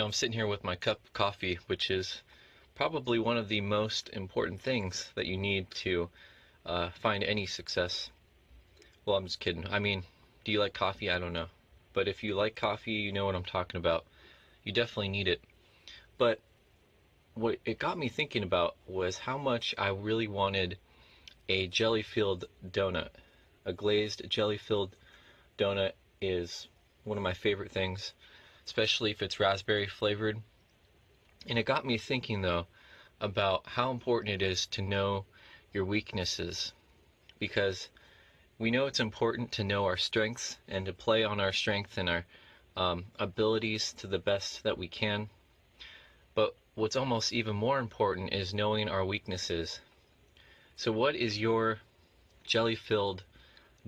I'm sitting here with my cup of coffee, which is probably one of the most important things that you need to find any success. Well, I'm just kidding. I mean, do you like coffee? I don't know. But if you like coffee, you know what I'm talking about. You definitely need it. But what it got me thinking about was how much I really wanted a jelly-filled donut. A glazed jelly-filled donut is one of my favorite things, especially if it's raspberry flavored. And it got me thinking, though, about how important it is to know your weaknesses, because we know it's important to know our strengths and to play on our strengths and our abilities to the best that we can. But what's almost even more important is knowing our weaknesses. So what is your jelly-filled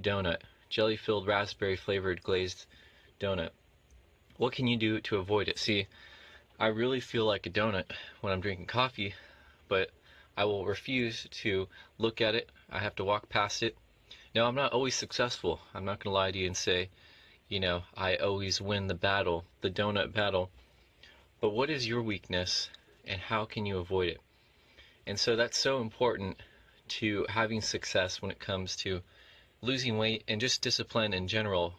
donut, jelly-filled raspberry flavored glazed donut? What can you do to avoid it? See, I really feel like a donut when I'm drinking coffee, but I will refuse to look at it. I have to walk past it. Now, I'm not always successful. I'm not going to lie to you and say, I always win the battle, the donut battle. But what is your weakness and how can you avoid it? And so that's so important to having success when it comes to losing weight and just discipline in general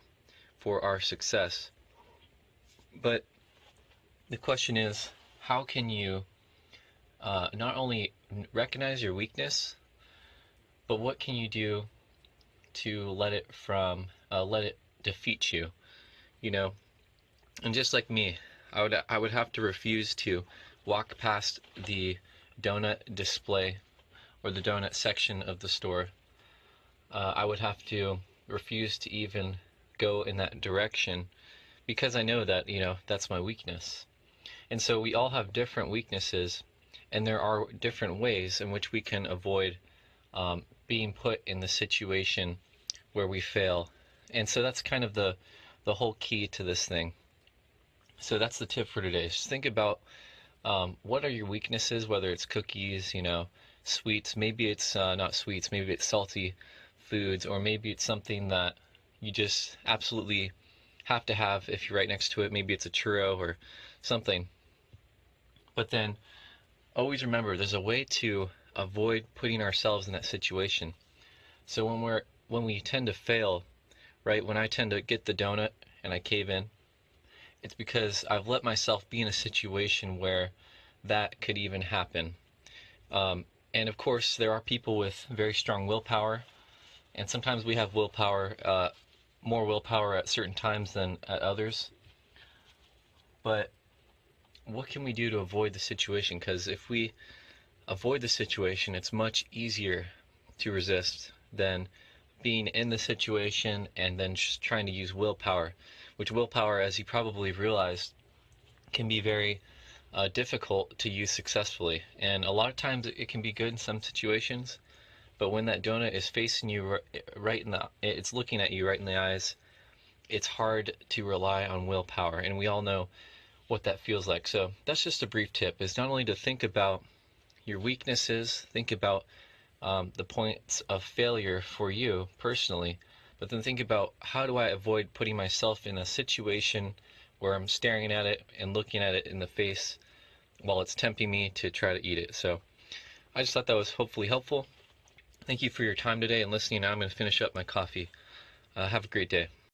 for our success. But the question is, how can you not only recognize your weakness, but what can you do to let it defeat you? You know, and just like me, I would have to refuse to walk past the donut display or the donut section of the store. I would have to refuse to even go in that direction because I know that, that's my weakness. And so we all have different weaknesses, and there are different ways in which we can avoid being put in the situation where we fail. And so that's kind of the whole key to this thing. So that's the tip for today. Just think about what are your weaknesses, whether it's cookies, sweets, maybe it's not sweets, maybe it's salty foods, or maybe it's something that you just absolutely have to have if you're right next to it. Maybe it's a churro or something. But then always remember there's a way to avoid putting ourselves in that situation. So when we tend to fail, right, when I tend to get the donut and I cave in, it's because I've let myself be in a situation where that could even happen. And of course, there are people with very strong willpower, and sometimes we have more willpower at certain times than at others. But what can we do to avoid the situation? Because if we avoid the situation, it's much easier to resist than being in the situation and then just trying to use willpower, which willpower, as you probably realized, can be very difficult to use successfully. And a lot of times it can be good in some situations, but when that donut is facing you it's looking at you right in the eyes, it's hard to rely on willpower, and we all know what that feels like. So that's just a brief tip, is not only to think about your weaknesses, think about the points of failure for you personally, but then think about how do I avoid putting myself in a situation where I'm staring at it and looking at it in the face while it's tempting me to try to eat it. So I just thought that was hopefully helpful. Thank you for your time today and listening. Now I'm going to finish up my coffee. Have a great day.